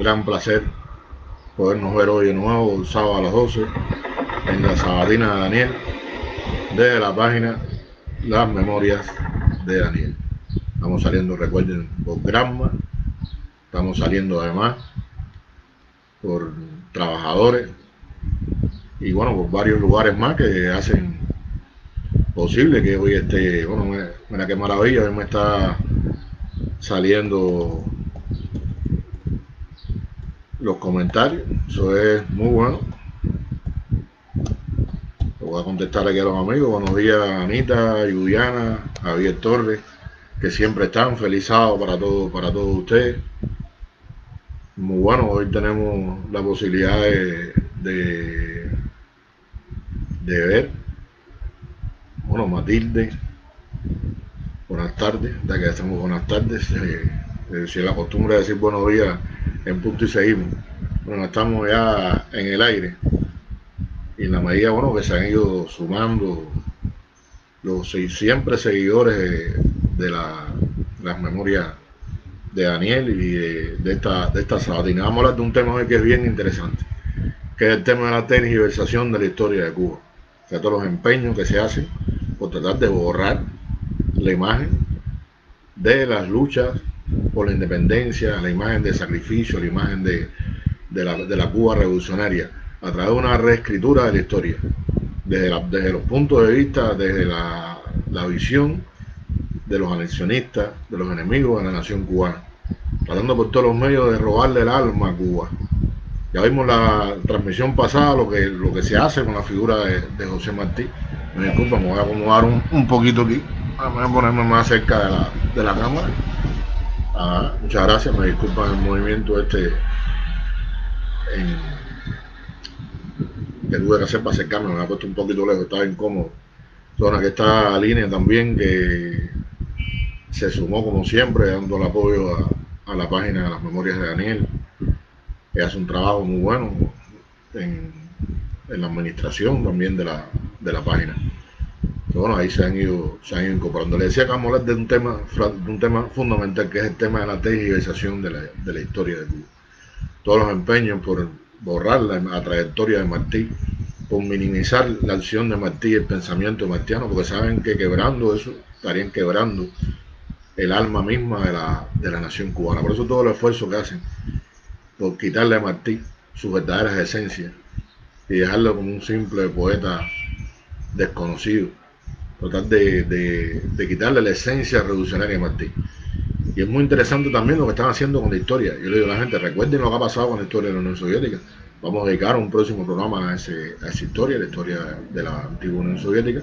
gran placer podernos ver hoy de nuevo, el sábado a las 12, en la Sabatina de Daniel, desde la página Las Memorias de Daniel. Estamos saliendo, recuerden, por Granma, estamos saliendo además por Trabajadores y bueno, por varios lugares más que hacen posible que hoy esté, bueno, mira qué maravilla, hoy me está saliendo los comentarios, eso es muy bueno. Le voy a contestar aquí a los amigos. Buenos días, Anita, Juliana, Javier Torres, que siempre están. Feliz sábado para todos ustedes. Muy bueno, hoy tenemos la posibilidad de ver. Bueno, Matilde, buenas tardes, ya que hacemos buenas tardes. Si es la costumbre de decir buenos días en punto y seguimos. Bueno, estamos ya en el aire. Y en la medida, bueno, que se han ido sumando los siempre seguidores de las memorias de Daniel y de esta sabatina. Vamos a hablar de un tema hoy que es bien interesante, que es el tema de la tergiversación de la historia de Cuba. O sea, todos los empeños que se hacen por tratar de borrar la imagen de las luchas por la independencia, la imagen de sacrificio, la imagen de la Cuba revolucionaria, a través de una reescritura de la historia, desde los puntos de vista, desde la visión de los anexionistas, de los enemigos de la nación cubana, tratando por todos los medios de robarle el alma a Cuba. Ya vimos la transmisión pasada lo que se hace con la figura de José Martí. Me disculpa, me voy a acomodar un poquito aquí, voy a ponerme más cerca de la cámara. Muchas gracias, me disculpan el movimiento que tuve que hacer para acercarme, me ha puesto un poquito lejos, estaba incómodo. Zona que está Línea también, que se sumó como siempre, dando el apoyo a la página de las memorias de Daniel, que hace un trabajo muy bueno en la administración también de la página. Pero bueno, ahí se han ido incorporando. Le decía que vamos a hablar de un tema fundamental, que es el tema de la tergiversación de la historia de Cuba. Todos los empeños por borrar la trayectoria de Martí, por minimizar la acción de Martí, el pensamiento martiano, porque saben que quebrando eso, estarían quebrando el alma misma de la nación cubana. Por eso todo el esfuerzo que hacen por quitarle a Martí sus verdaderas esencias y dejarlo como un simple poeta desconocido, tratar de quitarle la esencia revolucionaria de Martí. Y es muy interesante también lo que están haciendo con la historia. Yo le digo a la gente, recuerden lo que ha pasado con la historia de la Unión Soviética. Vamos a dedicar un próximo programa a esa historia, la historia de la antigua Unión Soviética,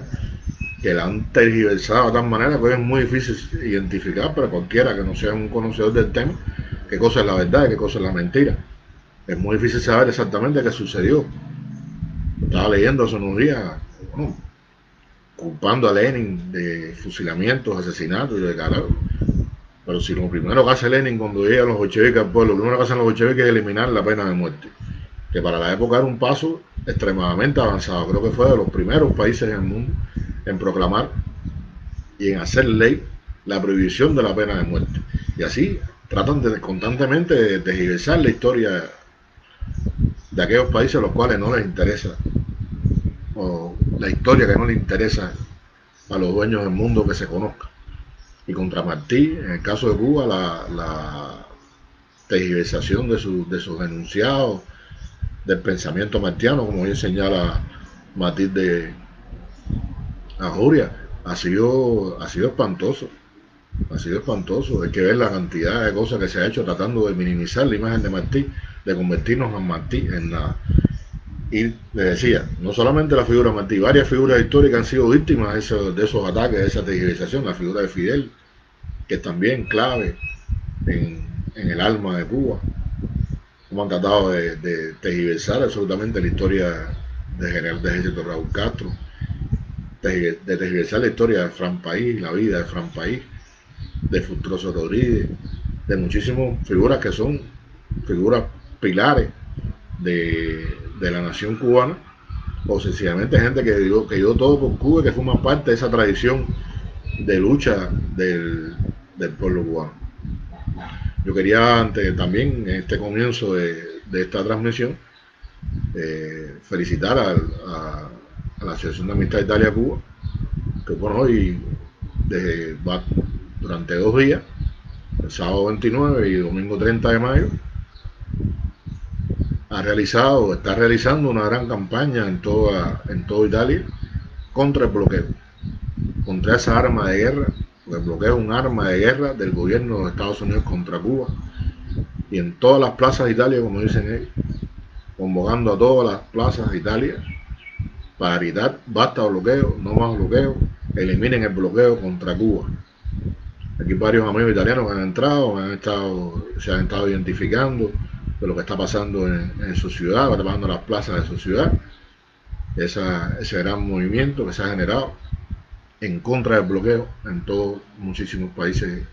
que la han tergiversado de tal manera que es muy difícil identificar para cualquiera que no sea un conocedor del tema qué cosa es la verdad y qué cosa es la mentira. Es muy difícil saber exactamente qué sucedió. Estaba leyendo hace unos días, bueno, culpando a Lenin de fusilamientos, asesinatos y de carajo. Pero si lo primero que hace Lenin cuando llega a los bolcheviques al pueblo, lo primero que hacen los bolcheviques es eliminar la pena de muerte, que para la época era un paso extremadamente avanzado. Creo que fue de los primeros países en el mundo en proclamar y en hacer ley la prohibición de la pena de muerte. Y así tratan constantemente de tergiversar la historia de aquellos países a los cuales no les interesa, o la historia que no les interesa a los dueños del mundo que se conozca. Y contra Martí, en el caso de Cuba, la tergiversación de sus enunciados, del pensamiento martiano, como bien señala Matilde Ajuria, ha sido espantoso. Ha sido espantoso. Hay que ver la cantidad de cosas que se ha hecho tratando de minimizar la imagen de Martí, de convertirnos a Martí en nada. Y le decía, no solamente la figura de Martí, varias figuras históricas han sido víctimas de esos ataques, de esa tergiversación. La figura de Fidel, que es también clave en el alma de Cuba, como han tratado de tergiversar absolutamente la historia del general de ejército Raúl Castro, de tergiversar la historia de Fran País, la vida de Fran País, de Fructuoso Rodríguez, de muchísimas figuras que son figuras pilares de la nación cubana, o sencillamente gente que dio todo por Cuba y que forma parte de esa tradición de lucha del pueblo cubano. Yo quería también en este comienzo de esta transmisión felicitar a la Asociación de Amistad Italia-Cuba, que bueno, hoy durante 2 días, el sábado 29 y domingo 30 de mayo, está realizando una gran campaña en toda Italia contra el bloqueo, contra esa arma de guerra, porque el bloqueo es un arma de guerra del gobierno de Estados Unidos contra Cuba, y en todas las plazas de Italia, como dicen ellos, convocando a todas las plazas de Italia para gritar: basta bloqueo, no más bloqueo, eliminen el bloqueo contra Cuba. Aquí varios amigos italianos que han entrado, se han estado identificando de lo que está pasando en su ciudad, lo que está pasando en las plazas de su ciudad, ese gran movimiento que se ha generado en contra del bloqueo en todos muchísimos países,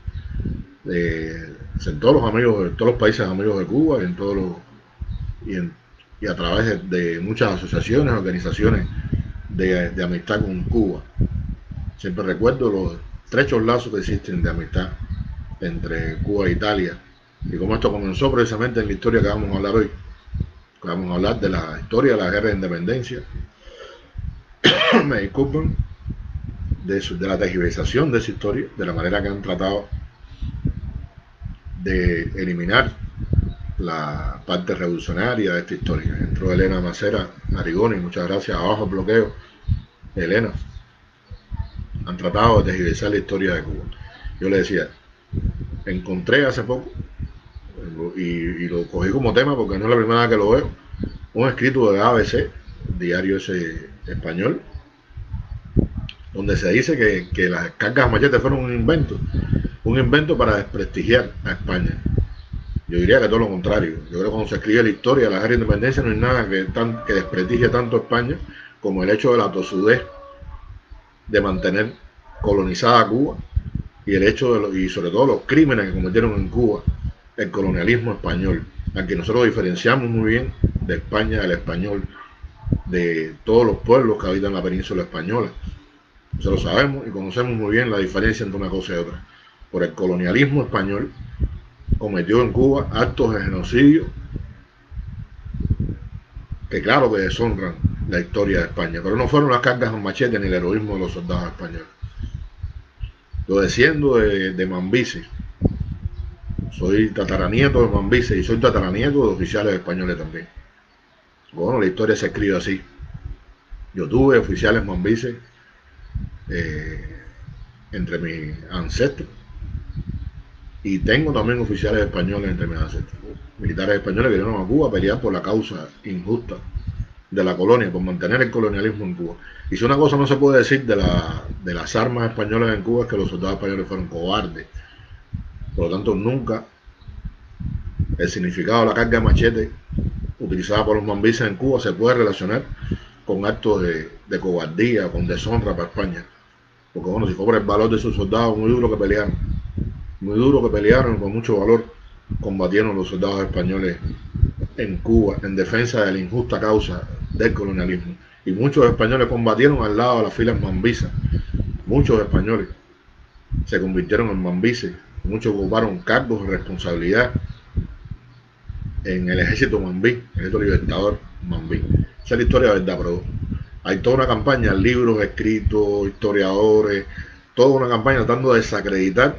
en todos los amigos, en todos los países amigos de Cuba, y a través de muchas asociaciones, organizaciones de amistad con Cuba. Siempre recuerdo los estrechos lazos que existen de amistad entre Cuba e Italia, y cómo esto comenzó precisamente en la historia que vamos a hablar hoy. Vamos a hablar de la historia de la guerra de independencia me disculpen, de la tergiversación de esa historia, de la manera que han tratado de eliminar la parte revolucionaria de esta historia. Entró Elena Macera Arigoni, muchas gracias. Abajo el bloqueo, Elena. Han tratado de tergiversar la historia de Cuba. Yo le decía, encontré hace poco, y lo cogí como tema porque no es la primera vez que lo veo, un escrito de ABC, diario ese español, donde se dice que las cargas machetes fueron un invento para desprestigiar a España. Yo diría que todo lo contrario. Yo creo que cuando se escribe la historia de la guerra de independencia no hay nada que desprestigie tanto a España como el hecho de la tosudez de mantener colonizada Cuba, y el hecho y sobre todo los crímenes que cometieron en Cuba el colonialismo español, al que nosotros diferenciamos muy bien de España, del español, de todos los pueblos que habitan la península española. Nosotros sabemos y conocemos muy bien la diferencia entre una cosa y otra. Por el colonialismo español cometió en Cuba actos de genocidio que claro que deshonran la historia de España, pero no fueron las cargas en machete ni el heroísmo de los soldados españoles. Yo desciendo de Mambises, soy tataranieto de Mambises y soy tataranieto de oficiales españoles también. Bueno, la historia se escribe así. Yo tuve oficiales Mambises entre mis ancestros, y tengo también oficiales españoles entre mis ancestros, militares españoles que vinieron a Cuba a pelear por la causa injusta de la colonia, por mantener el colonialismo en Cuba. Y si una cosa no se puede decir de las armas españolas en Cuba, es que los soldados españoles fueron cobardes. Por lo tanto, nunca el significado de la carga de machete utilizada por los mambises en Cuba se puede relacionar con actos de cobardía, con deshonra para España. Porque bueno, si fue por el valor de sus soldados, muy duro que pelearon, con mucho valor combatieron los soldados españoles en Cuba en defensa de la injusta causa del colonialismo. Y muchos españoles combatieron al lado de las filas mambisas. Muchos españoles se convirtieron en mambises, muchos ocuparon cargos de responsabilidad en el ejército mambí, el ejército libertador mambí. Esa es la historia de verdad, pero hay toda una campaña, libros escritos, historiadores, toda una campaña tratando de desacreditar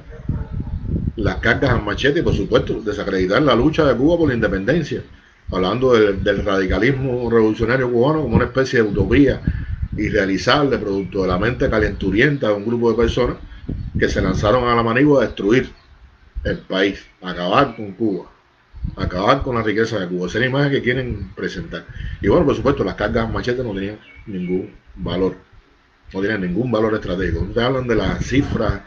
las cargas al machete y, por supuesto, desacreditar la lucha de Cuba por la independencia, hablando del radicalismo revolucionario cubano como una especie de utopía irrealizable, producto de la mente calenturienta de un grupo de personas que se lanzaron a la manigua a destruir el país, a acabar con Cuba, a acabar con la riqueza de Cuba. Esa es la imagen que quieren presentar. Y bueno, por supuesto, las cargas machetes no tenían ningún valor, no tenían ningún valor estratégico. Ustedes hablan de las cifras,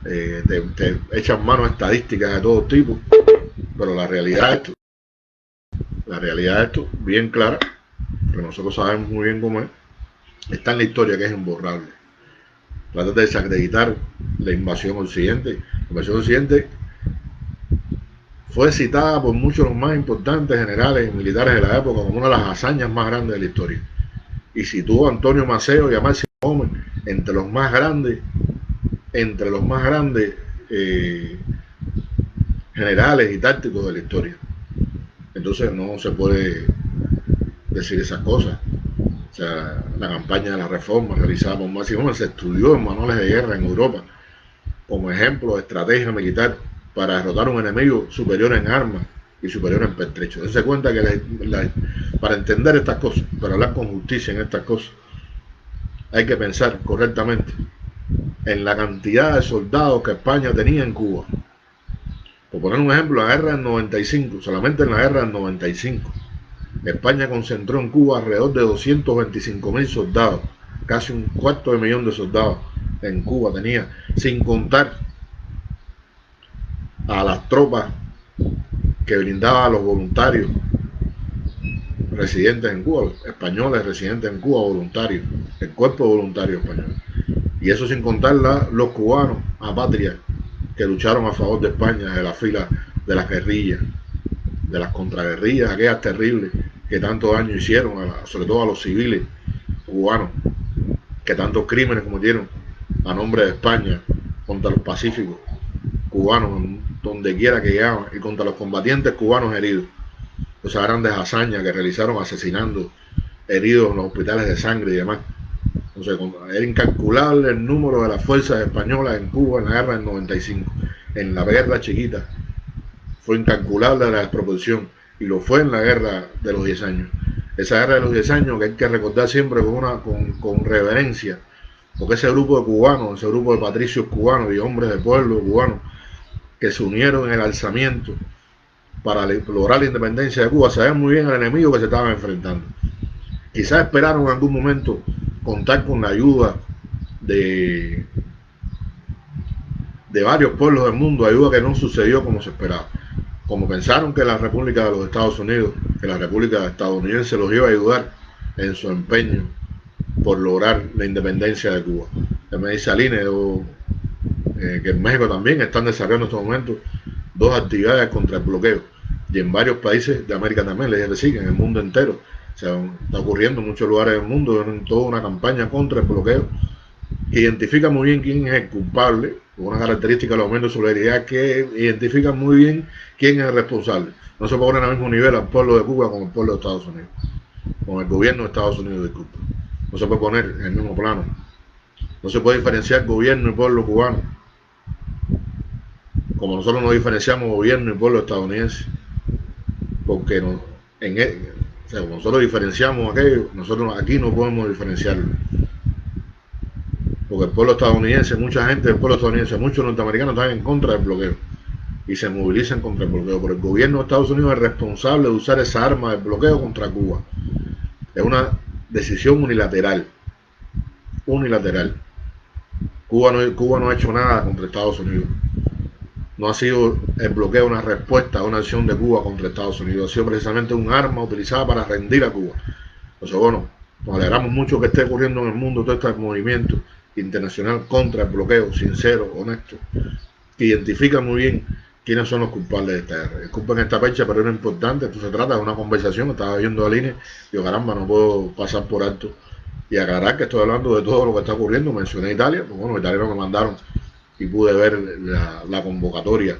te echan manos estadísticas de todo tipo, pero la realidad es esto, bien clara, que nosotros sabemos muy bien cómo es, está en la historia, que es imborrable. Trata de desacreditar la invasión occidente. La invasión occidente fue citada por muchos de los más importantes generales y militares de la época como una de las hazañas más grandes de la historia. Y situó a Antonio Maceo y a Máximo Gómez entre los más grandes generales y tácticos de la historia. Entonces no se puede decir esas cosas. O sea, la campaña de la reforma realizada por Máximo se estudió en manuales de guerra en Europa como ejemplo de estrategia militar para derrotar a un enemigo superior en armas y superior en pertrecho. Dense cuenta que para entender estas cosas, para hablar con justicia en estas cosas, hay que pensar correctamente en la cantidad de soldados que España tenía en Cuba. Por poner un ejemplo, la guerra del 95, solamente en la guerra del 95, España concentró en Cuba alrededor de 225.000 soldados, casi 250.000 de soldados en Cuba tenía, sin contar a las tropas que brindaban a los voluntarios residentes en Cuba, los españoles residentes en Cuba, voluntarios, el cuerpo voluntario español. Y eso sin contar los cubanos apátridas que lucharon a favor de España de la fila de las guerrillas, de las contraguerrillas, aquellas terribles que tanto daño hicieron, sobre todo a los civiles cubanos, que tantos crímenes cometieron a nombre de España contra los pacíficos cubanos, donde quiera que llegaban, y contra los combatientes cubanos heridos. Esas grandes hazañas que realizaron asesinando heridos en los hospitales de sangre y demás. Entonces, era incalculable el número de las fuerzas españolas en Cuba en la guerra del 95. En la guerra chiquita fue incalculable la desproporción, y lo fue en la guerra de los 10 años. Esa guerra de los 10 años que hay que recordar siempre con reverencia, porque ese grupo de cubanos, ese grupo de patricios cubanos y hombres de pueblo cubanos que se unieron en el alzamiento para lograr la independencia de Cuba, sabían muy bien al enemigo que se estaban enfrentando. Quizás esperaron en algún momento contar con la ayuda de varios pueblos del mundo, ayuda que no sucedió como se esperaba. Como pensaron que la República de los Estados Unidos, que la República estadounidense los iba a ayudar en su empeño por lograr la independencia de Cuba. Me dice Aline que en México también están desarrollando en estos momentos dos actividades contra el bloqueo, y en varios países de América también, les decir, en el mundo entero. O sea, está ocurriendo en muchos lugares del mundo, en toda una campaña contra el bloqueo, que identifica muy bien quién es el culpable, con una característica de los movimientos de solidaridad que identifica muy bien quién es el responsable. No se puede poner al mismo nivel al pueblo de Cuba con el pueblo de Estados Unidos, con el gobierno de Estados Unidos, disculpa. No se puede poner en el mismo plano. No se puede diferenciar gobierno y pueblo cubano, como nosotros nos diferenciamos gobierno y pueblo estadounidense, porque o sea, nosotros diferenciamos aquello, nosotros aquí no podemos diferenciarlo, porque el pueblo estadounidense, mucha gente del pueblo estadounidense, muchos norteamericanos están en contra del bloqueo y se movilizan contra el bloqueo, pero el gobierno de Estados Unidos es responsable de usar esa arma del bloqueo contra Cuba. Es una decisión unilateral. Cuba no ha hecho nada contra Estados Unidos. No ha sido el bloqueo una respuesta a una acción de Cuba contra Estados Unidos, ha sido precisamente un arma utilizada para rendir a Cuba. Entonces, bueno, nos alegramos mucho que esté ocurriendo en el mundo todo este movimiento internacional contra el bloqueo, sincero, honesto, que identifica muy bien quiénes son los culpables de esta guerra. Disculpen esta fecha, pero es importante. Esto se trata de una conversación. Estaba viendo a línea y yo, caramba, no puedo pasar por alto y aclarar que estoy hablando de todo lo que está ocurriendo. Mencioné Italia, pues bueno, italianos me mandaron y pude ver la convocatoria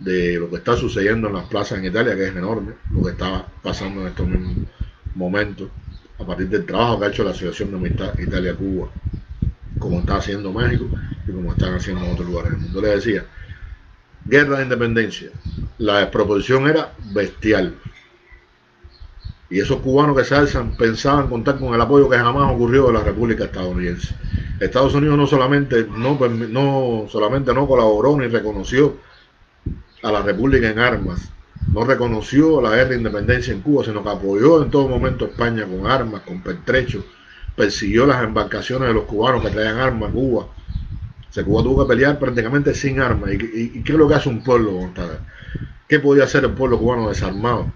de lo que está sucediendo en las plazas en Italia, que es enorme, lo que está pasando en estos mismos momentos, a partir del trabajo que ha hecho la Asociación de Amistad Italia-Cuba, como está haciendo México y como están haciendo en otros lugares del mundo. Les decía, guerra de independencia, la desproporción era bestial. Y esos cubanos que se alzan pensaban contar con el apoyo que jamás ocurrió de la República Estadounidense. Estados Unidos no solamente no colaboró ni reconoció a la República en armas, no reconoció la guerra de independencia en Cuba, sino que apoyó en todo momento a España con armas, con pertrechos, persiguió las embarcaciones de los cubanos que traían armas a Cuba. O sea, Cuba tuvo que pelear prácticamente sin armas. ¿Y qué es lo que hace un pueblo? ¿Qué podía hacer el pueblo cubano desarmado?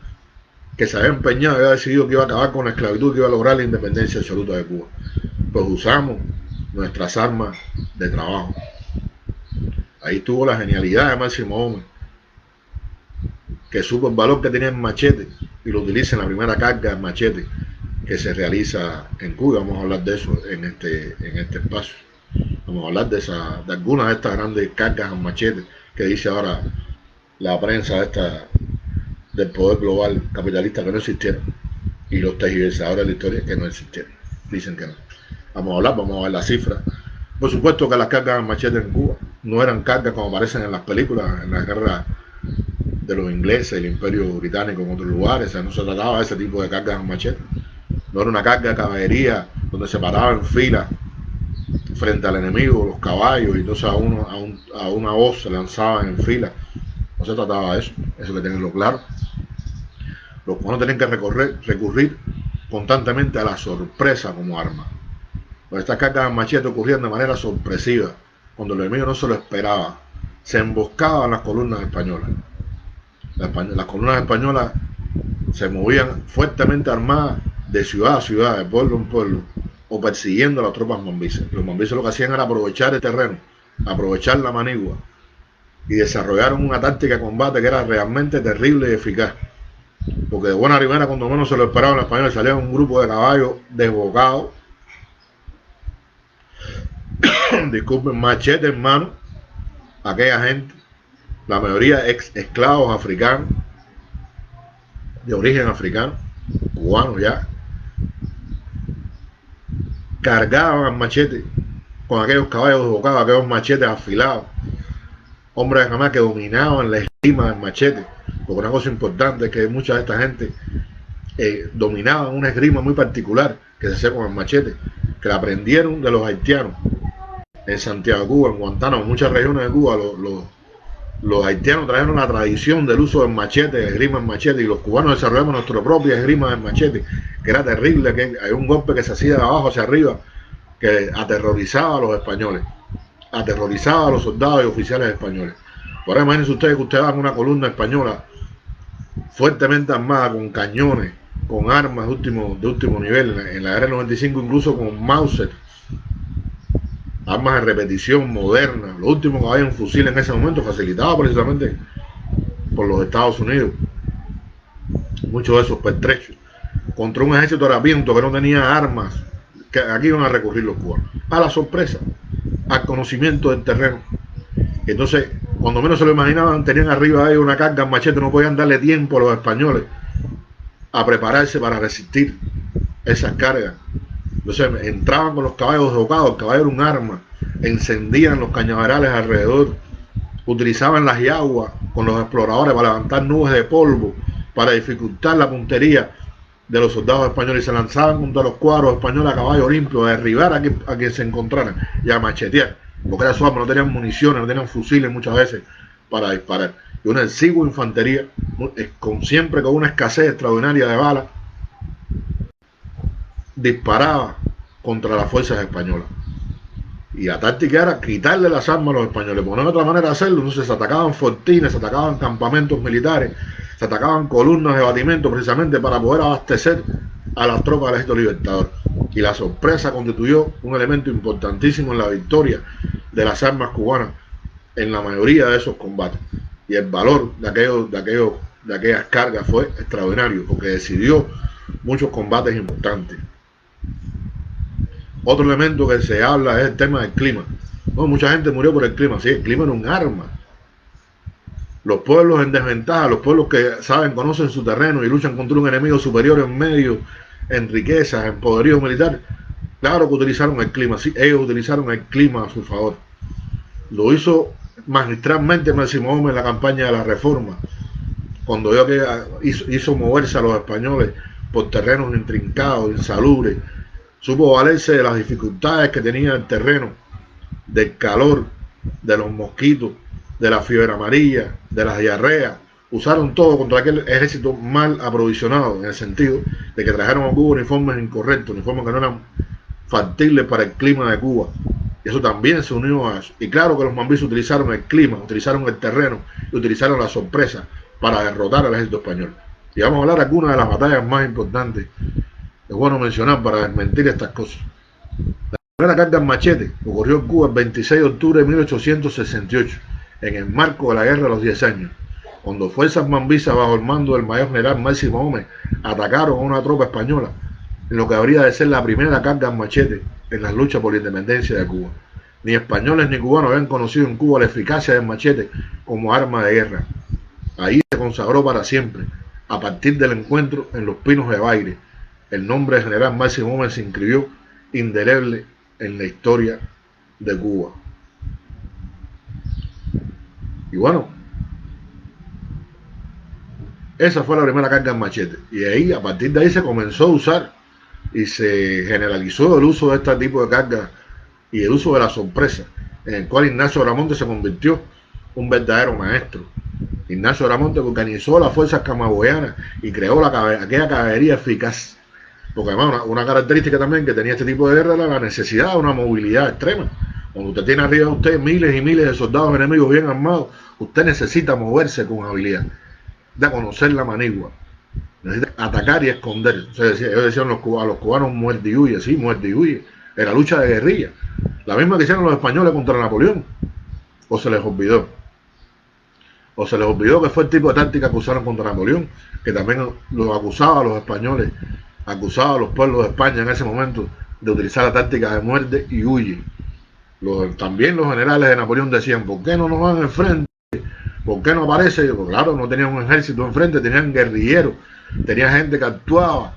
Que se había empeñado y había decidido que iba a acabar con la esclavitud, que iba a lograr la independencia absoluta de Cuba. Pues usamos nuestras armas de trabajo. Ahí estuvo la genialidad de Máximo Gómez, que supo el valor que tenía el machete y lo utiliza en la primera carga del machete que se realiza en Cuba. Vamos a hablar de eso en este espacio. Vamos a hablar de algunas de estas grandes cargas al machete que dice ahora la prensa esta del poder global capitalista que no existieron, y los tergiversadores de la historia que no existieron. Dicen que no. Vamos a ver las cifras. Por supuesto que las cargas machetes en Cuba no eran cargas como aparecen en las películas, en la guerra de los ingleses, el imperio británico en otros lugares. O sea, no se trataba de ese tipo de cargas machetes. No era una carga de caballería donde se paraba en fila frente al enemigo, los caballos, y entonces a una voz se lanzaban en fila. No se trataba de eso, eso hay que tenerlo claro. Los cubanos tenían que recurrir constantemente a la sorpresa como arma. Pues estas cargas de machete ocurrían de manera sorpresiva, cuando el enemigo no se lo esperaba. Se emboscaban las columnas españolas. Las columnas españolas se movían fuertemente armadas de ciudad a ciudad, de pueblo en pueblo, o persiguiendo a las tropas mambises. Los mambises lo que hacían era aprovechar el terreno, aprovechar la manigua, y desarrollaron una táctica de combate que era realmente terrible y eficaz. Porque de buena primera, cuando menos se lo esperaban los españoles, salían un grupo de caballos desbocados, disculpen, machete en mano, aquella gente, la mayoría esclavos africanos, de origen africano, cubanos ya, cargaban machete con aquellos caballos desbocados, aquellos machetes afilados, hombres jamás que dominaban la esgrima del machete, porque una cosa importante es que mucha de esta gente dominaban una esgrima muy particular que se hacía con el machete, que la aprendieron de los haitianos en Santiago de Cuba, en Guantánamo, en muchas regiones de Cuba. Los haitianos trajeron la tradición del uso del machete, de esgrima en machete, y los cubanos desarrollamos nuestra propia esgrima en machete, que era terrible, que hay un golpe que se hacía de abajo hacia arriba, que aterrorizaba a los españoles, aterrorizaba a los soldados y oficiales españoles. Ahora imagínense ustedes que ustedes van a una columna española fuertemente armada, con cañones, con armas de último nivel, en la guerra del 95 incluso con Mauser, armas de repetición modernas. Lo último que había un fusil en ese momento, facilitado precisamente por los Estados Unidos, muchos de esos pertrechos, contra un ejército harapiento que no tenía armas, que aquí iban a recurrir los cubanos, a la sorpresa, al conocimiento del terreno. Entonces, cuando menos se lo imaginaban, tenían arriba de ellos una carga en machete, no podían darle tiempo a los españoles a prepararse para resistir esas cargas. Entonces entraban con los caballos desbocados, el caballo era un arma, encendían los cañaverales alrededor, utilizaban las yaguas con los exploradores para levantar nubes de polvo, para dificultar la puntería de los soldados españoles, y se lanzaban contra los cuadros españoles a caballo limpio, a derribar a quien se encontraran y a machetear, porque era suave, no tenían municiones, no tenían fusiles muchas veces para disparar. Y una exigua infantería, siempre con una escasez extraordinaria de balas, disparaba contra las fuerzas españolas. Y la táctica era quitarle las armas a los españoles, porque no hay otra manera de hacerlo. Entonces se atacaban fortines, se atacaban campamentos militares, se atacaban columnas de batimento, precisamente para poder abastecer a las tropas del ejército libertador. Y la sorpresa constituyó un elemento importantísimo en la victoria de las armas cubanas en la mayoría de esos combates. Y el valor de aquellas cargas fue extraordinario, porque decidió muchos combates importantes. Otro elemento que se habla es el tema del clima. No, mucha gente murió por el clima. Sí, el clima era un arma. Los pueblos en desventaja, los pueblos que saben, conocen su terreno y luchan contra un enemigo superior en medio, en riquezas, en poderío militar, claro que utilizaron el clima. Sí, ellos utilizaron el clima a su favor. Lo hizo magistralmente Máximo Gómez en la campaña de la Reforma, cuando vio que hizo moverse a los españoles por terrenos intrincados, insalubres. Supo valerse de las dificultades que tenía el terreno, del calor, de los mosquitos, de la fiebre amarilla, de las diarreas. Usaron todo contra aquel ejército mal aprovisionado, en el sentido de que trajeron a Cuba uniformes incorrectos, uniformes que no eran factibles para el clima de Cuba. Y eso también se unió a eso. Y claro que los mambises utilizaron el clima, utilizaron el terreno y utilizaron la sorpresa para derrotar al ejército español. Y vamos a hablar de algunas de las batallas más importantes. Es bueno mencionar para desmentir estas cosas. La primera carga en machete ocurrió en Cuba el 26 de octubre de 1868, en el marco de la Guerra de los 10 años, cuando fuerzas mambisas bajo el mando del mayor general Máximo Gómez atacaron a una tropa española, en lo que habría de ser la primera carga en machete en las luchas por la independencia de Cuba. Ni españoles ni cubanos habían conocido en Cuba la eficacia del machete como arma de guerra. Ahí se consagró para siempre, a partir del encuentro en los Pinos de Baire. El nombre de General Máximo Gómez se inscribió indeleble en la historia de Cuba. Y bueno, esa fue la primera carga en machete. Y ahí, a partir de ahí se comenzó a usar y se generalizó el uso de este tipo de cargas y el uso de la sorpresa, en el cual Ignacio Aramonte se convirtió un verdadero maestro. Ignacio Aramonte organizó las fuerzas camagüeyanas y creó aquella caballería eficaz. Porque además una característica también que tenía este tipo de guerra era la necesidad de una movilidad extrema. Cuando usted tiene arriba de usted miles y miles de soldados enemigos bien armados, usted necesita moverse con habilidad, de conocer la manigua, necesita atacar y esconder. O sea, ellos decían a los cubanos muerte y huye, sí, muerte y huye. Era lucha de guerrilla, la misma que hicieron los españoles contra Napoleón. O se les olvidó que fue el tipo de táctica que usaron contra Napoleón, que también los acusaba a los españoles, acusaba a los pueblos de España en ese momento de utilizar la táctica de muerte y huye. También los generales de Napoleón decían, ¿por qué no nos van enfrente? ¿Por qué no aparece? Pues claro, no tenían un ejército enfrente, tenían guerrilleros, tenían gente que actuaba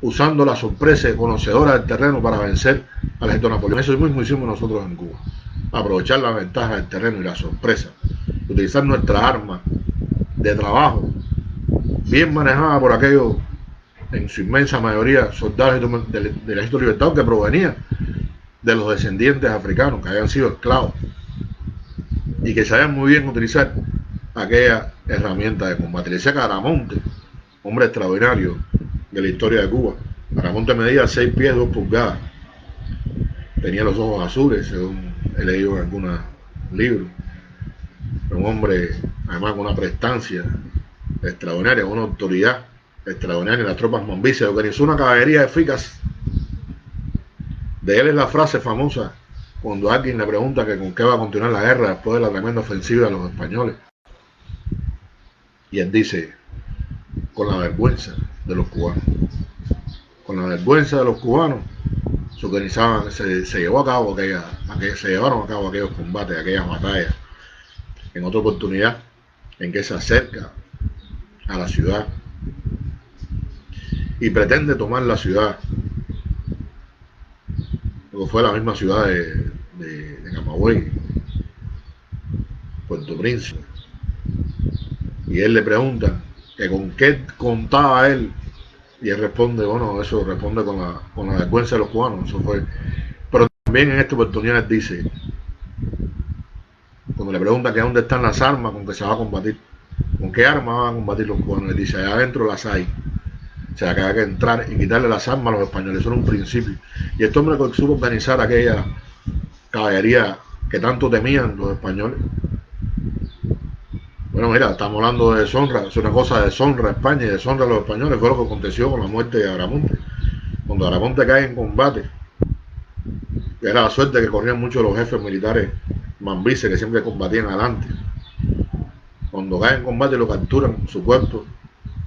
usando la sorpresa conocedora del terreno para vencer al ejército de Napoleón. Eso mismo hicimos nosotros en Cuba. Aprovechar la ventaja del terreno y la sorpresa. Utilizar nuestras armas de trabajo, bien manejadas por aquellos, en su inmensa mayoría, soldados del ejército libertador que provenían de los descendientes africanos que habían sido esclavos y que sabían muy bien utilizar aquella herramienta de combate. Le decía que Aramonte, hombre extraordinario de la historia de Cuba. Aramonte medía 6 pies 2 pulgadas, tenía los ojos azules, según he leído en algunos libros. Un hombre además con una prestancia extraordinaria, una autoridad extraordinaria en las tropas mambisas. Organizó una caballería eficaz. De él es la frase famosa cuando alguien le pregunta que con qué va a continuar la guerra después de la tremenda ofensiva de los españoles, y él dice, con la vergüenza de los cubanos. Con la vergüenza de los cubanos se organizaban, se llevó a cabo se llevaron a cabo aquellos combates, aquellas batallas. En otra oportunidad en que se acerca a la ciudad y pretende tomar la ciudad, luego fue la misma ciudad de Camagüey, Puerto Príncipe, y él le pregunta que con qué contaba él, y él responde, bueno, eso responde con la vergüenza de los cubanos. Eso fue. Pero también en esta oportunidad él dice, cuando le pregunta que dónde están las armas con que se va a combatir, con qué armas van a combatir los cubanos, le dice, allá adentro las hay. O sea, que hay que entrar y quitarle las armas a los españoles. Eso era un principio. Y este hombre supo organizar aquella caballería que tanto temían los españoles. Bueno, mira, estamos hablando de deshonra, es una cosa de deshonra a España y deshonra a los españoles. Fue lo que aconteció con la muerte de Aramonte. Cuando Aramonte cae en combate, era la suerte que corrían muchos los jefes militares mambises que siempre combatían adelante. Cuando cae en combate y lo capturan, su cuerpo,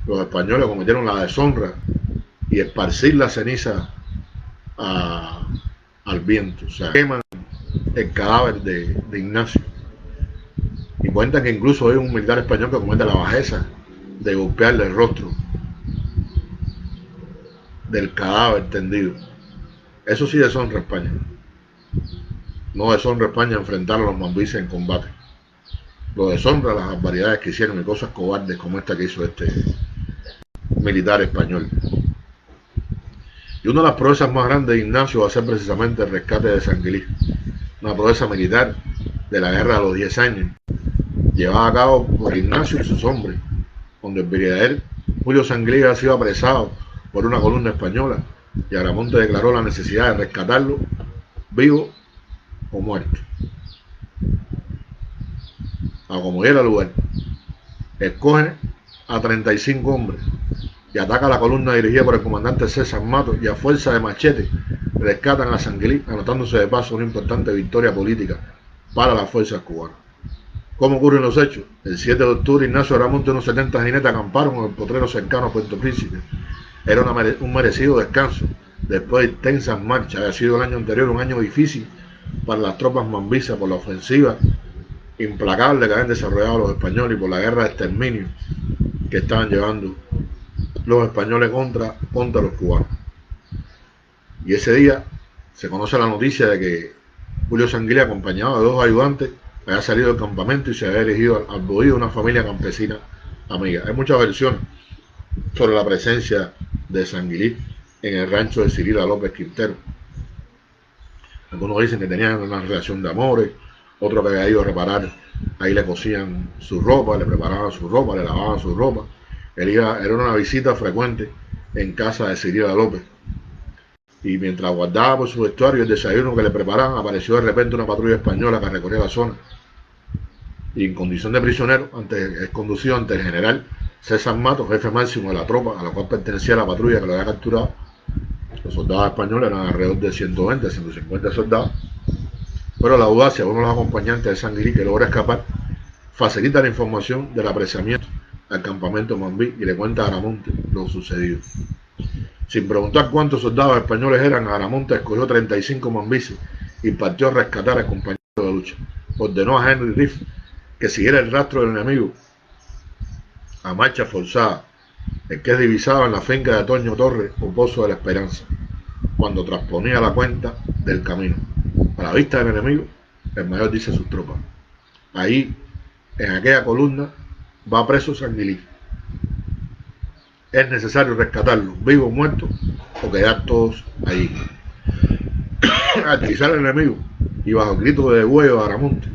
los españoles cometieron la deshonra y esparcir la ceniza al viento. O sea, queman el cadáver de Ignacio. Y cuentan que incluso hay un militar español que comete la bajeza de golpearle el rostro del cadáver tendido. Eso sí deshonra a España. No deshonra a España enfrentar a los mambises en combate. Lo deshonra las barbaridades que hicieron y cosas cobardes como esta que hizo este militar español. Y una de las proezas más grandes de Ignacio va a ser precisamente el rescate de Sanguilí. Una proeza militar de la guerra de los 10 años, llevada a cabo por Ignacio y sus hombres, donde el brigadier Julio Sanguilí ha sido apresado por una columna española y Aramonte declaró la necesidad de rescatarlo vivo o muerto. A como llega al lugar, escoge a 35 hombres y ataca la columna dirigida por el comandante César Matos, y a fuerza de machete rescatan a Sanguilí, anotándose de paso una importante victoria política para las fuerzas cubanas. ¿Cómo ocurren los hechos? El 7 de octubre, Ignacio Aramonte y unos 70 jinetes acamparon en el potrero cercano a Puerto Príncipe. Era un merecido descanso después de intensas marchas. Había sido el año anterior un año difícil para las tropas mambisas por la ofensiva implacable que habían desarrollado los españoles y por la guerra de exterminio que estaban llevando los españoles contra los cubanos. Y ese día se conoce la noticia de que Julio Sanguilí, acompañado de 2 ayudantes, había salido del campamento y se había dirigido al bohío de una familia campesina amiga. Hay muchas versiones sobre la presencia de Sanguilí en el rancho de Cirila López Quintero. Algunos dicen que tenían una relación de amores, otros que había ido a reparar, ahí le cosían su ropa, le preparaban su ropa, le lavaban su ropa. Era una visita frecuente en casa de Cirila López. Y mientras guardaba por su vestuario el desayuno que le preparaban, apareció de repente una patrulla española que recorría la zona. Y en condición de prisionero, es conducido ante el general César Matos, jefe máximo de la tropa a la cual pertenecía la patrulla que lo había capturado. Los soldados españoles eran alrededor de 120, 150 soldados. Pero la audacia de uno de los acompañantes de Sanguilí, que logra escapar, facilita la información del apresamiento al campamento Mambí y le cuenta a Aramonte lo sucedido. Sin preguntar cuántos soldados españoles eran, Aramonte escogió 35 mambises y partió a rescatar al compañero de lucha. Ordenó a Henry Riff que siguiera el rastro del enemigo a marcha forzada, el que es divisado en la finca de Toño Torres o Pozo de la Esperanza, cuando transponía la cuenta del camino. A la vista del enemigo, el mayor dice a sus tropas: ahí, en aquella columna, va preso Sanguilí. Es necesario rescatarlo, vivo o muerto, o quedar todos allí. Al divisar el enemigo, y bajo el grito de huello de Aramonte,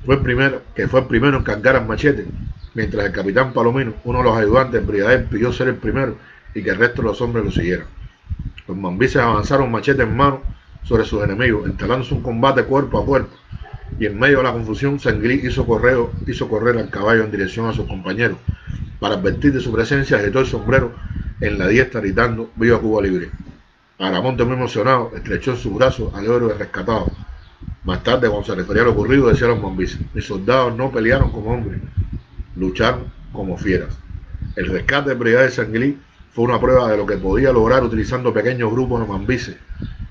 fue el primero en cargar el machete, mientras el capitán Palomino, uno de los ayudantes del brigadier, pidió ser el primero y que el resto de los hombres lo siguieran. Los mambises avanzaron machete en mano sobre sus enemigos, instalándose un combate cuerpo a cuerpo, y en medio de la confusión Sanguilí hizo correr al caballo en dirección a sus compañeros. Para advertir de su presencia, agitó el sombrero en la diestra gritando: ¡Viva Cuba libre! Aramonte, muy emocionado, estrechó en sus brazos al héroe rescatado. Más tarde, cuando se refería a lo ocurrido, decía a los mambises: mis soldados no pelearon como hombres, lucharon como fieras. El rescate del brigadier Sanguilí fue una prueba de lo que podía lograr utilizando pequeños grupos de mambises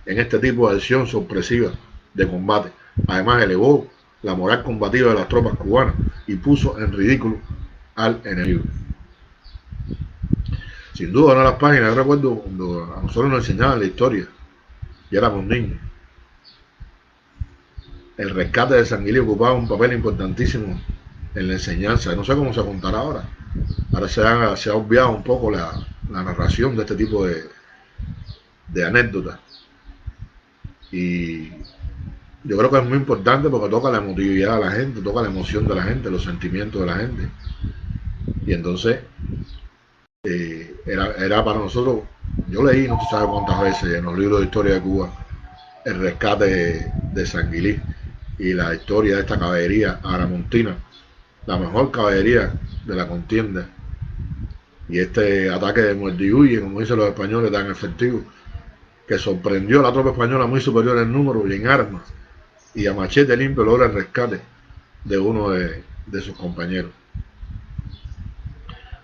en este tipo de acción sorpresiva de combate. Además, elevó la moral combativa de las tropas cubanas y puso en ridículo al enemigo. Sin duda, una de las páginas, yo recuerdo cuando a nosotros nos enseñaban la historia y éramos niños, el rescate de Sanguilí ocupaba un papel importantísimo en la enseñanza. No sé cómo se contará ahora. Ahora se ha obviado un poco la narración de este tipo de anécdotas. Y yo creo que es muy importante porque toca la emotividad de la gente, toca la emoción de la gente, los sentimientos de la gente. Y entonces era para nosotros, yo leí no se sabe cuántas veces en los libros de historia de Cuba el rescate de Sanguilí y la historia de esta caballería aramontina, la mejor caballería de la contienda, y este ataque de muerte y huye, como dicen los españoles, tan efectivo, que sorprendió a la tropa española muy superior en número y en armas, y a machete limpio logra el rescate de uno de sus compañeros.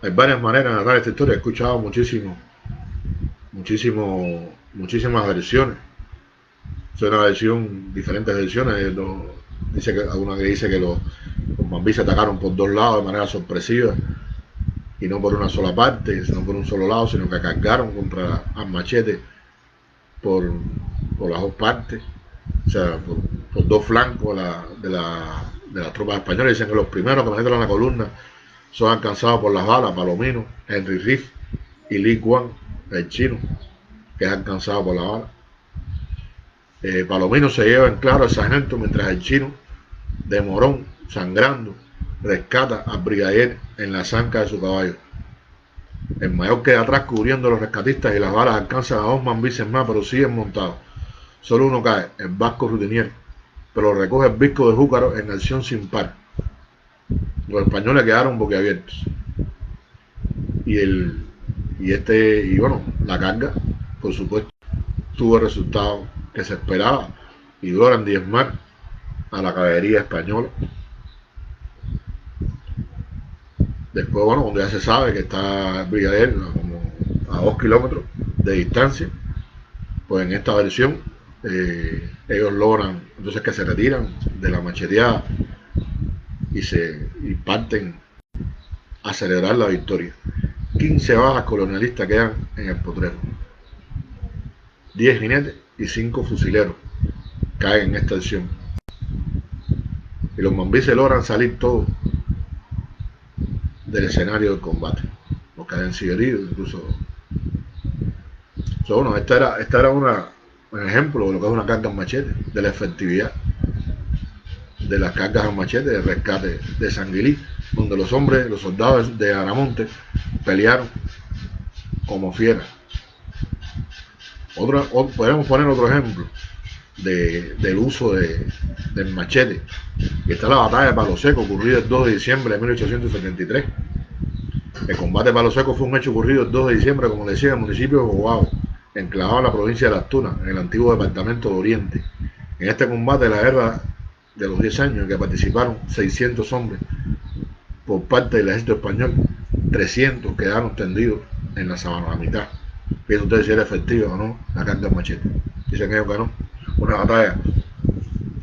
Hay varias maneras de narrar esta historia. He escuchado muchísimas versiones. Es una versión, diferentes versiones. Dice que alguna que dice que los mambises atacaron por 2 lados de manera sorpresiva y no por una sola parte, sino por un solo lado, sino que cargaron contra al machete por las 2 partes, o sea, por 2 flancos de las tropas españolas. Dicen que los primeros que penetran la columna son alcanzados por las balas: Palomino, Henry Riff y Lee Guan, el chino, que es alcanzado por la bala. Palomino se lleva en claro al sargento, mientras el chino, de morón, sangrando, rescata al brigadier en la zanca de su caballo. El mayor queda atrás cubriendo a los rescatistas y las balas alcanzan a 2 mambises más, pero siguen montados. Solo uno cae, el vasco Rutinier, pero recoge el Visco de Júcaro en acción sin par. Los españoles quedaron boquiabiertos. Y bueno, la carga, por supuesto, tuvo el resultado que se esperaba y logran diezmar a la caballería española. Después, bueno, cuando ya se sabe que está el brigadier como a 2 kilómetros de distancia, pues en esta versión ellos logran entonces que se retiran de la macheteada y parten a celebrar la victoria. 15 bajas colonialistas quedan en el potrero. 10 jinetes y 5 fusileros caen en esta acción. Y los mambises logran salir todos del escenario del combate. Los que hayan sido heridos, incluso. Bueno, esta era un ejemplo de lo que es una carga en machete, de la efectividad de las cargas en machete de rescate de Sanguilí, donde los soldados de Aramonte pelearon como fieras. Podemos poner otro ejemplo del uso del machete, que está la batalla de Palo Seco, ocurrida el 2 de diciembre de 1873. El combate de Palo Seco fue un hecho ocurrido el 2 de diciembre, como le decía, en el municipio de Bogotá, enclavado en la provincia de Las Tunas, en el antiguo departamento de Oriente. En este combate de la guerra de los 10 años, en que participaron 600 hombres por parte del ejército español, 300 quedaron tendidos en la sabana, a la mitad. Piensa usted si era efectiva o no la carga de machete. Dicen ellos que no. Una batalla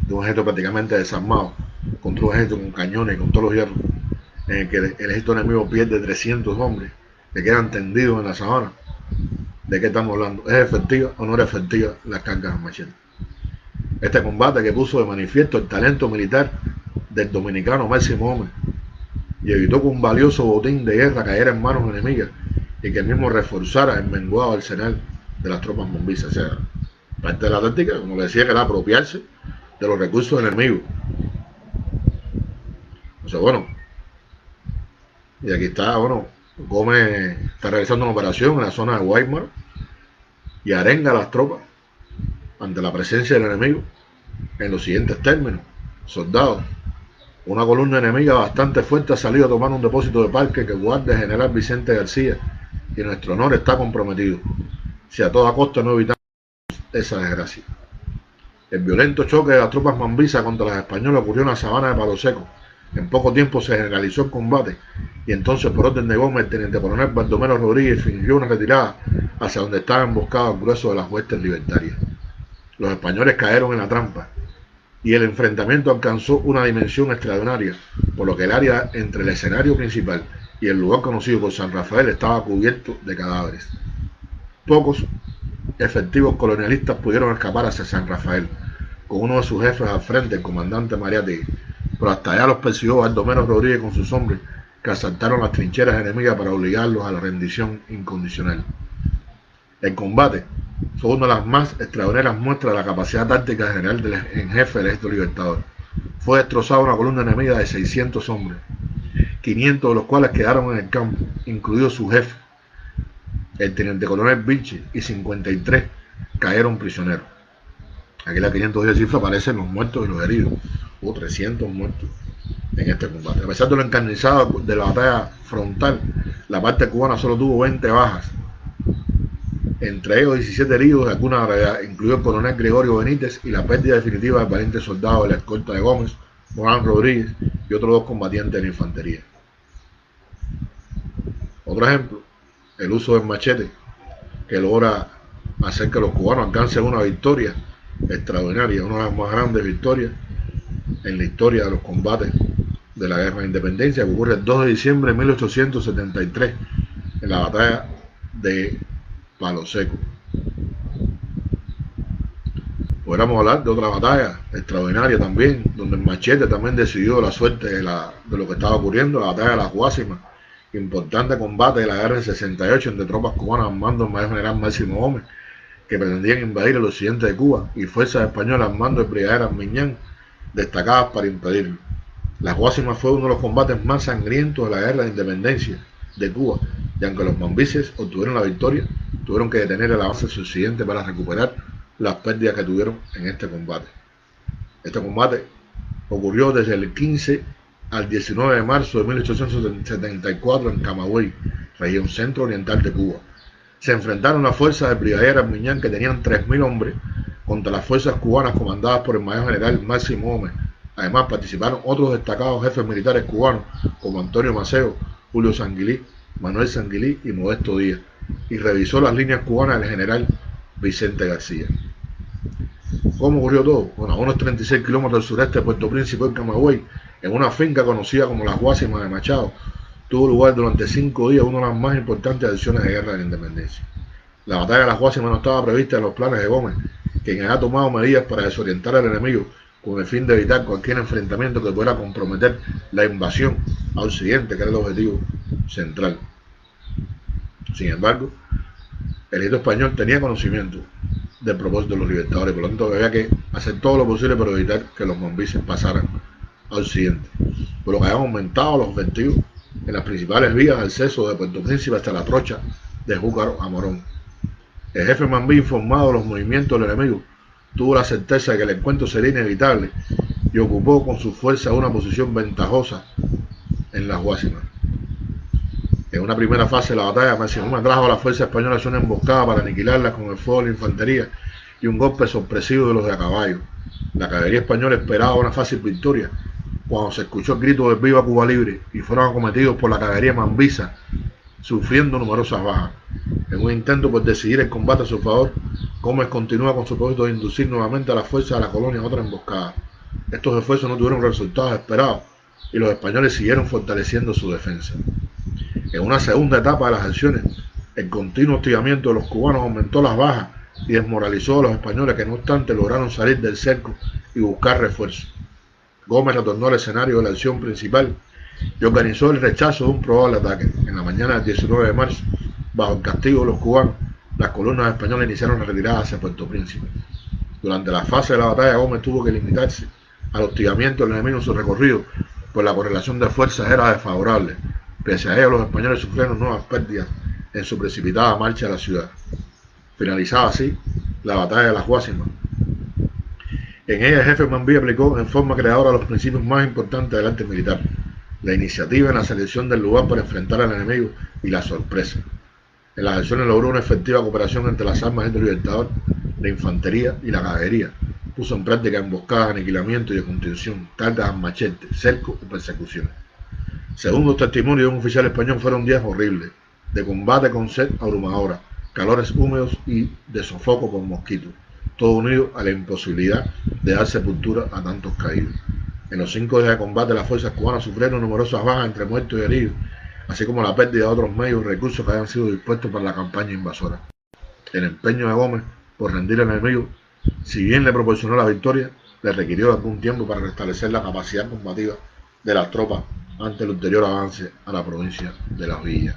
de un ejército prácticamente desarmado contra un ejército con cañones y con todos los hierros, en el que el ejército enemigo pierde 300 hombres que quedan tendidos en la sabana. ¿De qué estamos hablando? ¿Es efectiva o no era efectiva las cargas de machete? Este combate que puso de manifiesto el talento militar del dominicano Máximo Gómez y evitó que un valioso botín de guerra cayera en manos enemigas y que mismo reforzara el menguado arsenal de las tropas mombisas. O sea, parte de la táctica, como le decía, que era apropiarse de los recursos enemigos. O sea, bueno, y aquí está, bueno, Gómez está realizando una operación en la zona de Weimar y arenga a las tropas ante la presencia del enemigo en los siguientes términos: soldados, una columna enemiga bastante fuerte ha salido a tomar un depósito de parque que guarda el general Vicente García y nuestro honor está comprometido, si a toda costa no evitamos esa desgracia. El violento choque de las tropas mambisas contra las españolas ocurrió en la sabana de Palo Seco. En poco tiempo se generalizó el combate y entonces, por orden de Gómez, el teniente coronel Baldomero Rodríguez fingió una retirada hacia donde estaba emboscado el grueso de las huestes libertarias. Los españoles cayeron en la trampa y el enfrentamiento alcanzó una dimensión extraordinaria, por lo que el área entre el escenario principal y el lugar conocido por San Rafael estaba cubierto de cadáveres. Pocos efectivos colonialistas pudieron escapar hacia San Rafael, con uno de sus jefes al frente, el comandante Mariátegui, pero hasta allá los persiguió Baldomero Rodríguez con sus hombres, que asaltaron las trincheras enemigas para obligarlos a la rendición incondicional. El combate fue una de las más extraordinarias muestras de la capacidad táctica general en jefe del ejército libertador. Fue destrozada una columna enemiga de 600 hombres, 500 de los cuales quedaron en el campo, incluido su jefe, el teniente coronel Vinci, y 53 cayeron prisioneros. Aquí la 510 cifra aparecen los muertos y los heridos. Hubo 300 muertos en este combate. A pesar de lo encarnizado de la batalla frontal, la parte cubana solo tuvo 20 bajas, entre ellos 17 heridos de alguna gravedad, incluido el coronel Gregorio Benítez, y la pérdida definitiva del valiente soldado de la escolta de Gómez, Morán Rodríguez, y otros 2 combatientes de la infantería. Otro ejemplo, el uso del machete, que logra hacer que los cubanos alcancen una victoria extraordinaria, una de las más grandes victorias en la historia de los combates de la guerra de independencia, que ocurre el 2 de diciembre de 1873 en la batalla de Palo Seco. Podríamos hablar de otra batalla extraordinaria también, donde el machete también decidió la suerte de lo que estaba ocurriendo, la batalla de las Guásimas, importante combate de la guerra del 68 entre tropas cubanas al mando del mayor general Máximo Gómez, que pretendían invadir el occidente de Cuba, y fuerzas españolas al mando del brigadier Armiñán, destacadas para impedirlo. Las Guásimas fue uno de los combates más sangrientos de la guerra de independencia de Cuba, y aunque los mambises obtuvieron la victoria, tuvieron que detener el avance hacia el occidente para recuperar las pérdidas que tuvieron en este combate. Este combate ocurrió desde el 15 al 19 de marzo de 1874 en Camagüey, región centro-oriental de Cuba. Se enfrentaron las fuerzas del brigadier Armiñán, que tenían 3.000 hombres, contra las fuerzas cubanas comandadas por el mayor general Máximo Gómez. Además participaron otros destacados jefes militares cubanos como Antonio Maceo, Julio Sanguilí, Manuel Sanguilí y Modesto Díaz, y revisó las líneas cubanas del general Vicente García. ¿Cómo ocurrió todo? Bueno, a unos 36 kilómetros al sureste de Puerto Príncipe, en Camagüey, En una finca conocida como las Guásimas de Machado, tuvo lugar durante 5 días una de las más importantes acciones de guerra de la independencia. La batalla de las Guásimas no estaba prevista en los planes de Gómez, quien había tomado medidas para desorientar al enemigo con el fin de evitar cualquier enfrentamiento que pudiera comprometer la invasión a Occidente, que era el objetivo central. Sin embargo, el ejército español tenía conocimiento del propósito de los libertadores, por lo tanto había que hacer todo lo posible para evitar que los mambises pasaran a Occidente, por lo que habían aumentado los objetivos en las principales vías de acceso de Puerto Príncipe hasta la trocha de Júcaro a Morón. El jefe Mambí, informado de los movimientos del enemigo, tuvo la certeza de que el encuentro sería inevitable y ocupó con su fuerza una posición ventajosa en las Guásimas. En una primera fase de la batalla, Massieu trajo a la fuerza española una emboscada para aniquilarla con el fuego de la infantería y un golpe sorpresivo de los de a caballo. La caballería española esperaba una fácil victoria cuando se escuchó el grito de "Viva Cuba Libre" y fueron acometidos por la caballería mambisa, sufriendo numerosas bajas. En un intento por decidir el combate a su favor, Gómez continúa con su propósito de inducir nuevamente a las fuerzas de la colonia a otra emboscada. Estos esfuerzos no tuvieron resultados esperados y los españoles siguieron fortaleciendo su defensa. En una segunda etapa de las acciones, el continuo hostigamiento de los cubanos aumentó las bajas y desmoralizó a los españoles, que no obstante lograron salir del cerco y buscar refuerzos. Gómez retornó al escenario de la acción principal y organizó el rechazo de un probable ataque. En la mañana del 19 de marzo, bajo el castigo de los cubanos, las columnas españolas iniciaron la retirada hacia Puerto Príncipe. Durante la fase de la batalla, Gómez tuvo que limitarse al hostigamiento del enemigo en su recorrido, pues la correlación de fuerzas era desfavorable. Pese a ello, los españoles sufrieron nuevas pérdidas en su precipitada marcha a la ciudad. Finalizaba así la batalla de las Guásimas. En ella, el jefe Mambí aplicó en forma creadora los principios más importantes del arte militar: la iniciativa en la selección del lugar para enfrentar al enemigo y la sorpresa. En las acciones logró una efectiva cooperación entre las armas del Libertador, la infantería y la caballería. Puso en práctica emboscadas, aniquilamiento y de contención, cargas a machete, cerco y persecuciones. Según los testimonios de un oficial español, fueron días horribles, de combate con sed abrumadora, calores húmedos y de sofoco con mosquitos, todo unido a la imposibilidad de dar sepultura a tantos caídos. En los 5 días de combate, las fuerzas cubanas sufrieron numerosas bajas entre muertos y heridos, así como la pérdida de otros medios y recursos que habían sido dispuestos para la campaña invasora. El empeño de Gómez por rendir al enemigo, si bien le proporcionó la victoria, le requirió algún tiempo para restablecer la capacidad combativa de las tropas ante el ulterior avance a la provincia de Las Villas.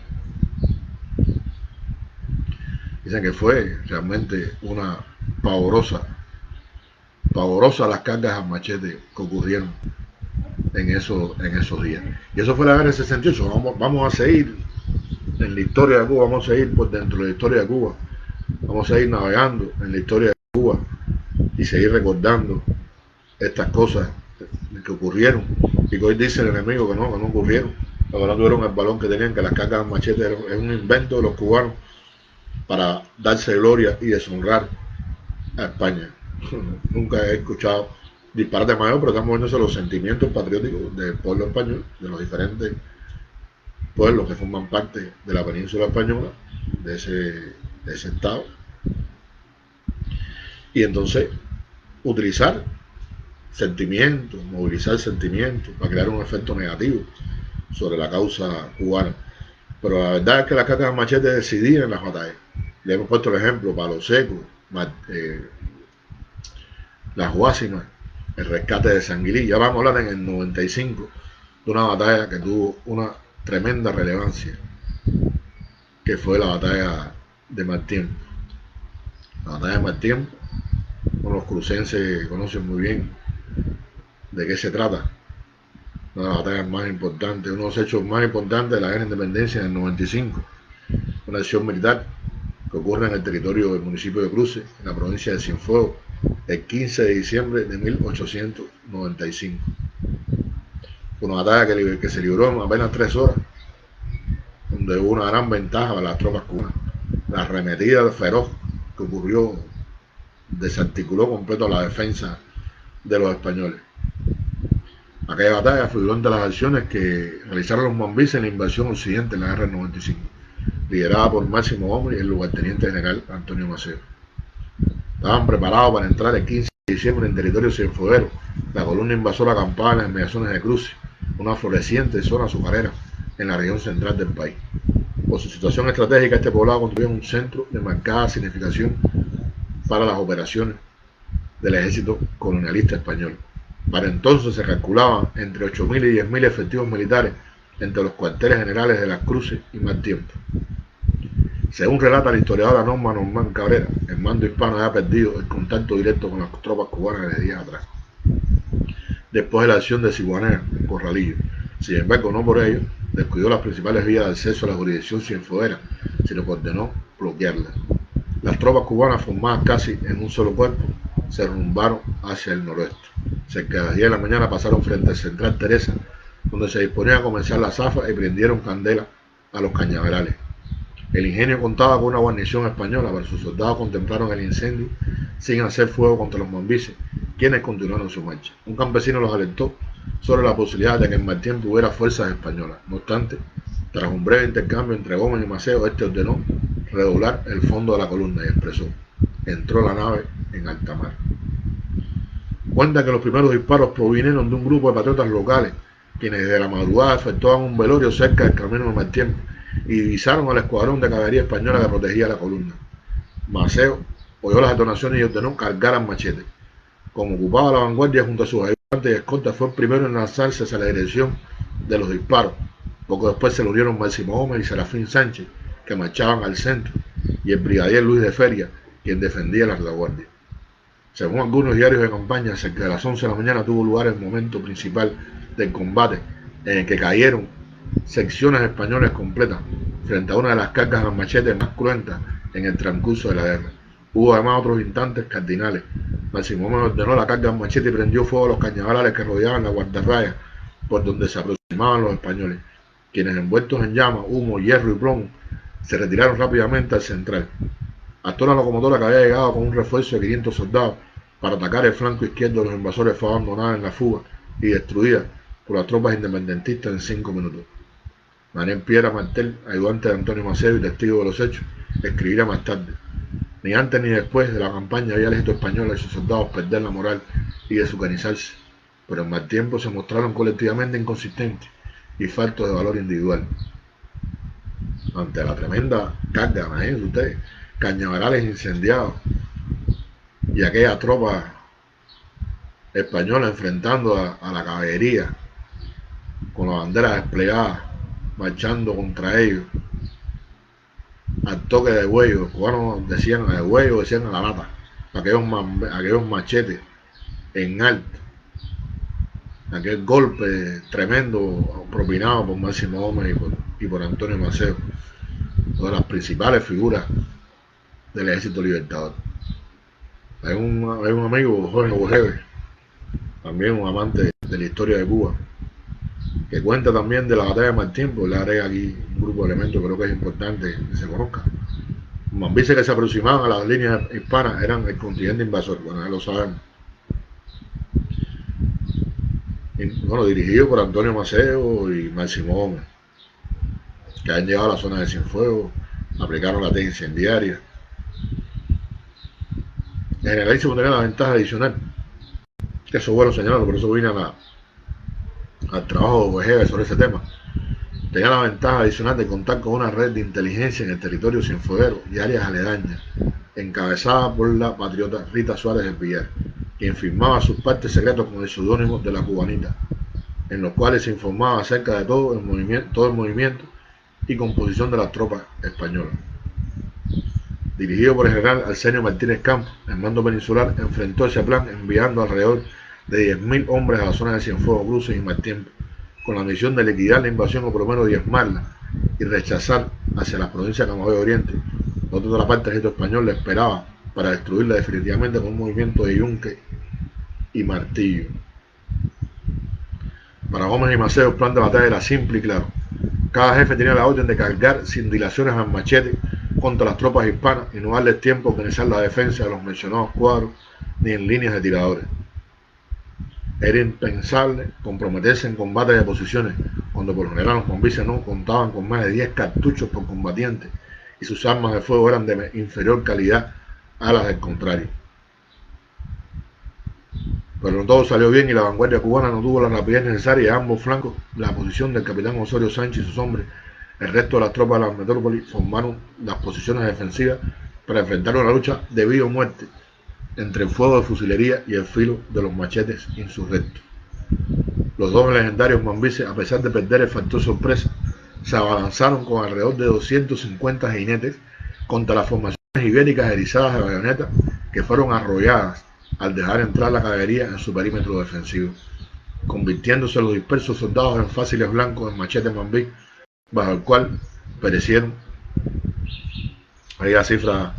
Dicen que fue realmente una pavorosa las cargas a machete que ocurrieron en esos días. Y eso fue la guerra del 68. Vamos a seguir en la historia de Cuba, vamos a seguir por dentro de la historia de Cuba, vamos a ir navegando en la historia de Cuba y seguir recordando estas cosas que ocurrieron y que hoy dice el enemigo que no ocurrieron, que no tuvieron el balón que tenían, que las cargas de machete es un invento de los cubanos para darse gloria y deshonrar a España. Nunca he escuchado disparate mayor, pero estamos viendo los sentimientos patrióticos del pueblo español, de los diferentes pueblos que forman parte de la península española, de ese estado. Y entonces utilizar sentimientos, movilizar sentimientos para crear un efecto negativo sobre la causa cubana. Pero la verdad es que las cargas de machete decidían en las batallas. Le hemos puesto el ejemplo: Palo Seco, las Guásimas, el rescate de Sanguilí. Ya vamos a hablar en el 95 de una batalla que tuvo una tremenda relevancia, que fue la batalla de Martién. La batalla de Martién, los crucenses conocen muy bien de qué se trata. Una de las batallas más importantes, uno de los hechos más importantes de la guerra de independencia en el 95. Una acción militar que ocurre en el territorio del municipio de Cruces, en la provincia de Cienfuegos, el 15 de diciembre de 1895. Una batalla que se libró en apenas 3 horas, donde hubo una gran ventaja para las tropas cubanas. La arremetida feroz que ocurrió desarticuló completo la defensa de los españoles. Aquella batalla figuró entre las acciones que realizaron los mambises en la invasión occidente en la guerra del 95, liderada por Máximo Gómez y el lugarteniente general Antonio Maceo. Estaban preparados para entrar el 15 de diciembre en territorio cienfueguero, la columna invasora acampaba en las inmediaciones de Cruces, una floreciente zona azucarera en la región central del país. Por su situación estratégica, este poblado constituía un centro de marcada significación para las operaciones del ejército colonialista español. Para entonces se calculaban entre 8.000 y 10.000 efectivos militares entre los cuarteles generales de Las Cruces y Mal Tiempo. Según relata la historiadora Norma Normán Cabrera, el mando hispano había perdido el contacto directo con las tropas cubanas de días atrás, después de la acción de Siguanea en Corralillo. Sin embargo, no por ello descuidó las principales vías de acceso a la jurisdicción cienfueguera, sino que ordenó bloquearlas. Las tropas cubanas, formadas casi en un solo cuerpo, se rumbaron hacia el noroeste. Cerca de las 10 de la mañana pasaron frente al Central Teresa, donde se disponía a comenzar la zafa, y prendieron candela a los cañaverales. El ingenio contaba con una guarnición española, pero sus soldados contemplaron el incendio sin hacer fuego contra los mambises, quienes continuaron su marcha. Un campesino los alertó sobre la posibilidad de que en mal tiempo hubiera fuerzas españolas. No obstante, tras un breve intercambio entre Gómez y Maceo, este ordenó redoblar el fondo de la columna y expresó: entró la nave en alta mar. Cuenta que los primeros disparos provinieron de un grupo de patriotas locales, quienes desde la madrugada efectuaban un velorio cerca del camino de Mal Tiempo y divisaron al escuadrón de caballería española que protegía la columna. Maceo oyó las detonaciones y ordenó cargar al machete. Como ocupaba la vanguardia junto a sus ayudantes y escoltas, fue el primero en lanzarse hacia la dirección de los disparos. Poco después se le unieron Máximo Gómez y Serafín Sánchez, que marchaban al centro, y el brigadier Luis de Feria, quien defendía la retaguardia. Según algunos diarios de campaña, cerca de las 11 de la mañana tuvo lugar el momento principal del combate, en el que cayeron secciones españolas completas frente a una de las cargas al machete más cruentas en el transcurso de la guerra. Hubo además otros instantes cardinales. Máximo Gómez ordenó la carga al machete y prendió fuego a los cañaverales que rodeaban la guardarraya por donde se aproximaban los españoles, quienes, envueltos en llamas, humo, hierro y plomo, se retiraron rápidamente al central. Hasta una locomotora que había llegado con un refuerzo de 500 soldados para atacar el flanco izquierdo de los invasores fue abandonada en la fuga y destruida por las tropas independentistas en 5 minutos. Manuel Piedra Martel, ayudante de Antonio Maceo y testigo de los hechos, escribirá más tarde: ni antes ni después de la campaña había el ejército español y sus soldados perder la moral y desorganizarse, pero en mal tiempo se mostraron colectivamente inconsistentes y faltos de valor individual. Ante la tremenda carga, imagínense ustedes, cañaverales incendiados y aquella tropa española enfrentando a la caballería con las banderas desplegadas, marchando contra ellos al toque de huello. Los cubanos decían al huello, decían a la lata, aquellos machetes en alto, aquel golpe tremendo propinado por Máximo Gómez y por Antonio Maceo, una de las principales figuras del ejército libertador. Hay un amigo, Jorge Bojeve, también un amante de la historia de Cuba, que cuenta también de la batalla de Mal Tiempo. Le haré aquí un grupo de elementos que creo que es importante que se conozca. Los mambises que se aproximaban a las líneas hispanas eran el contingente invasor, bueno, ya lo sabemos. Y, bueno, dirigido por Antonio Maceo y Máximo Gómez, que han llegado a la zona de Cienfuegos, aplicaron la T incendiaria. El generalísimo tenía la ventaja adicional, que eso es bueno señalarlo, por eso vine al trabajo de Ojeda sobre ese tema. Tenía la ventaja adicional de contar con una red de inteligencia en el territorio cienfueguero y áreas aledañas, encabezada por la patriota Rita Suárez del Villar, quien firmaba sus partes secretos con el seudónimo de la Cubanita, en los cuales se informaba acerca de todo el movimiento y composición de las tropas españolas. Dirigido por el general Arsenio Martínez Campos, el mando peninsular enfrentó ese plan enviando alrededor de 10.000 hombres a la zona de Cienfuegos, Cruces y Mal Tiempo, con la misión de liquidar la invasión o por lo menos diezmarla y rechazar hacia las provincias de Camagüey Oriente. Por otra parte, el ejército español le esperaba para destruirla definitivamente con un movimiento de yunque y martillo. Para Gómez y Maceo el plan de batalla era simple y claro. Cada jefe tenía la orden de cargar sin dilaciones al machete contra las tropas hispanas y no darles tiempo a organizar la defensa de los mencionados cuadros ni en líneas de tiradores. Era impensable comprometerse en combate de posiciones cuando por lo general los mambises no contaban con más de 10 cartuchos por combatiente y sus armas de fuego eran de inferior calidad a las del contrario. Pero no todo salió bien y la vanguardia cubana no tuvo la rapidez necesaria y a ambos flancos la posición del capitán Osorio Sánchez y sus hombres. El resto de las tropas de la metrópoli formaron las posiciones defensivas para enfrentar una lucha de vida o muerte entre el fuego de fusilería y el filo de los machetes insurrectos. Los dos legendarios mambises, a pesar de perder el factor sorpresa, se abalanzaron con alrededor de 250 jinetes contra las formaciones ibéricas erizadas de bayoneta que fueron arrolladas al dejar entrar la caballería en su perímetro defensivo, convirtiéndose los dispersos soldados en fáciles blancos en machete mambí, bajo el cual perecieron. Ahí la cifra,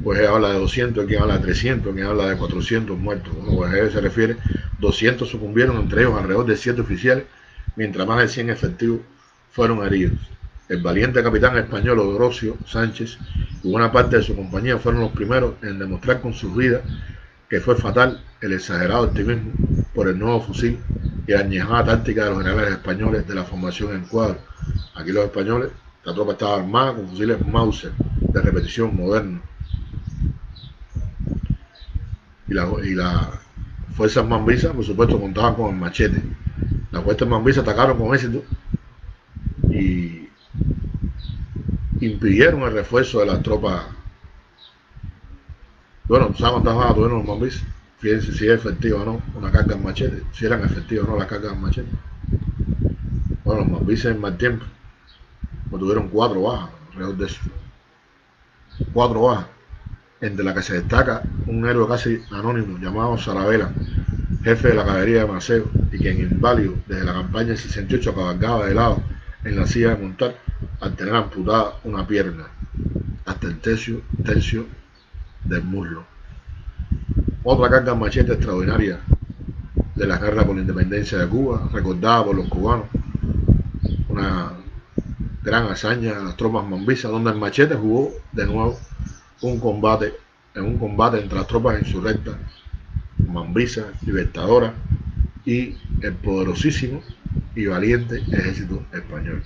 pues habla de 200, quien habla de 300, quien habla de 400 muertos. Bueno, pues a eso se refiere, 200 sucumbieron, entre ellos alrededor de 7 oficiales, mientras más de 100 efectivos fueron heridos. El valiente capitán español Odrocio Sánchez y una parte de su compañía fueron los primeros en demostrar con sus vidas que fue fatal el exagerado optimismo por el nuevo fusil y la añejada táctica de los generales españoles de la formación en cuadro. Aquí los españoles, la tropa estaba armada con fusiles Mauser de repetición modernos y las fuerzas mambisas, por supuesto, contaban con el machete. Las fuerzas mambisas atacaron con éxito y impidieron el refuerzo de las tropas. Bueno, ¿saben cuántas bajas tuvieron los mambisas? Fíjense si es efectiva o no una carga en machete, si eran efectivas o no las cargas en machete. Bueno, los mambises en mal tiempo pues tuvieron 4 bajas, alrededor de eso. 4 bajas, entre las que se destaca un héroe casi anónimo llamado Sarabela, jefe de la caballería de Maceo, y quien inválido desde la campaña del 68 cabalgaba de lado en la silla de montar al tener amputada una pierna hasta el tercio del muslo. Otra carga en machete extraordinaria de la guerra por la independencia de Cuba, recordada por los cubanos, una gran hazaña de las tropas mambisas, donde el machete jugó de nuevo un combate entre las tropas insurrectas, mambisas, libertadoras y el poderosísimo y valiente ejército español.